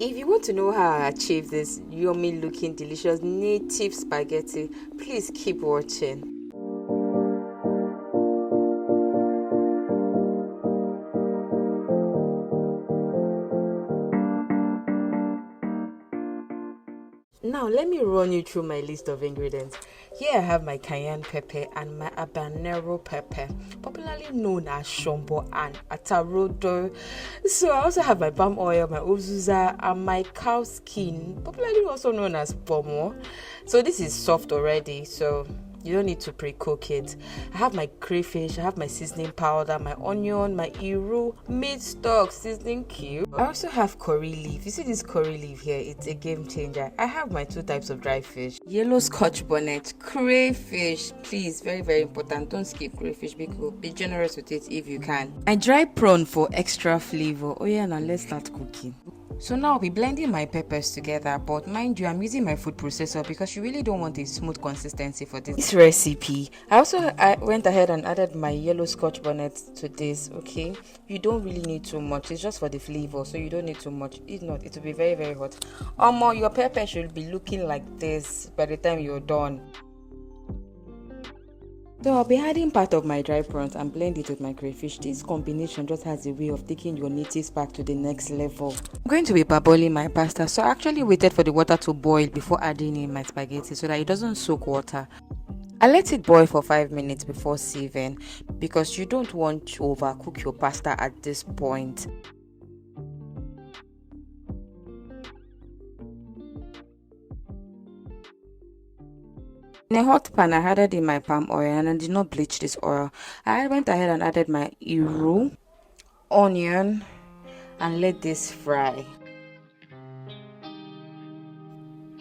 If you want to know how I achieved this yummy looking delicious native spaghetti, please keep watching. Now let me run you through my list of ingredients. Here I have my cayenne pepper and my habanero pepper, popularly known as shombo and atarodo. So I also have my palm oil, my uzuza, and my cow skin, popularly also known as pomo. So this is soft already, so you don't need to pre-cook it. I have my crayfish, I have my seasoning powder, my onion, my iru, meat stock, seasoning cube. I also have curry leaf. You see this curry leaf here? It's a game changer. I have my 2 types of dry fish. Yellow scotch bonnet, crayfish. Please, very, very important. Don't skip crayfish. Be generous with it if you can. I dry prawn for extra flavor. Oh yeah, now let's start cooking. So now I'll be blending my peppers together, but mind you, I'm using my food processor because you really don't want a smooth consistency for this recipe. I went ahead and added my yellow scotch bonnet to this, okay? You don't really need too much, it's just for the flavor, so you don't need too much. If not, it will be very, very hot. Your pepper should be looking like this by the time you're done. So I'll be adding part of my dry prawns and blend it with my crayfish. This combination just has a way of taking your native spark to the next level. I'm going to be parboiling my pasta, so I actually waited for the water to boil before adding in my spaghetti so that it doesn't soak water. I let it boil for 5 minutes before sieving because you don't want to overcook your pasta at this point. In a hot pan, I added in my palm oil and I did not bleach this oil. I went ahead and added my iru, onion, and let this fry.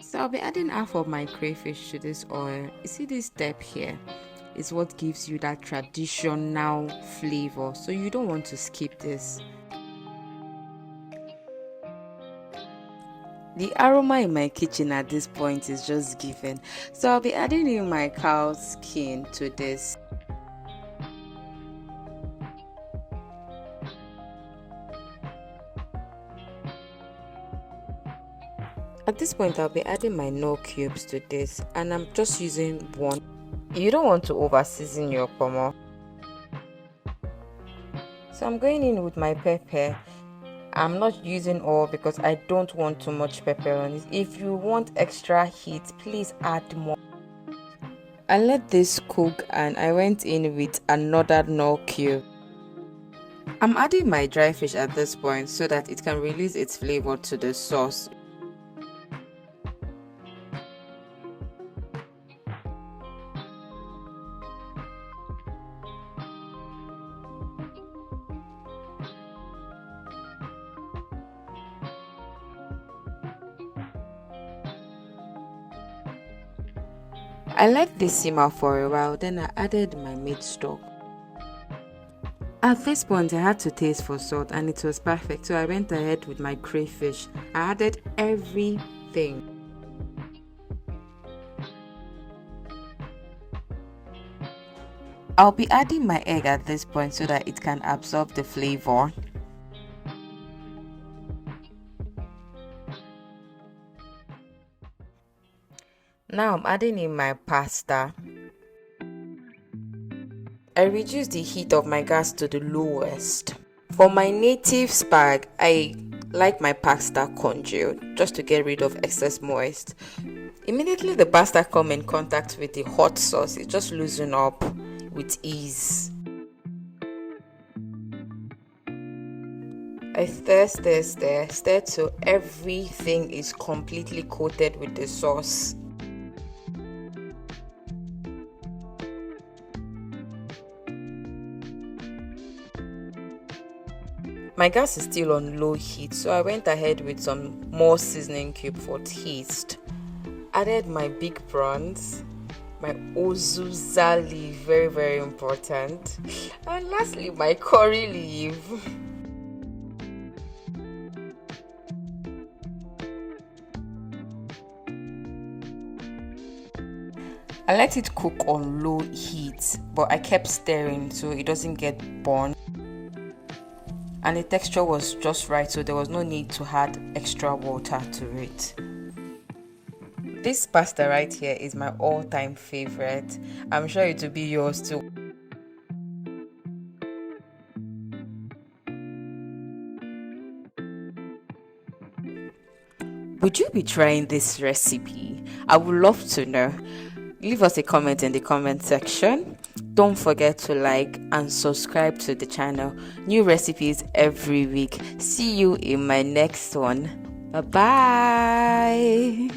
So I'll be adding half of my crayfish to this oil. You see this step here is what gives you that traditional flavor. So you don't want to skip this. The aroma in my kitchen at this point is just given. So I'll be adding in my cow skin to this. At this point, I'll be adding my knorr cubes to this, and I'm just using one. You don't want to over season your pomo. So I'm going in with my pepper. I'm not using all because I don't want too much pepper on it. If you want extra heat, please add more. I let this cook and I went in with another knorr cube. I'm adding my dry fish at this point so that it can release its flavor to the sauce. I let this simmer for a while, then I added my meat stock. At this point, I had to taste for salt and it was perfect, so I went ahead with my crayfish. I added everything. I'll be adding my egg at this point so that it can absorb the flavor. Now I'm adding in my pasta. I reduced the heat of my gas to the lowest. For my native spag, I like my pasta congealed just to get rid of excess moist. Immediately the pasta come in contact with the hot sauce, it just loosen up with ease. I stir till everything is completely coated with the sauce. My gas is still on low heat, so I went ahead with some more seasoning cube for taste. Added my big prawns, my uzuza leaf, very, very important, and lastly my curry leaf. I let it cook on low heat, but I kept stirring so it doesn't get burnt. and the texture was just right, so there was no need to add extra water to it. This pasta right here is my all-time favorite. I'm sure it will be yours too. Would you be trying this recipe? I would love to know. Leave us a comment in the comment section. Don't forget to like and subscribe to the channel. New recipes every week. See you in my next one. Bye bye.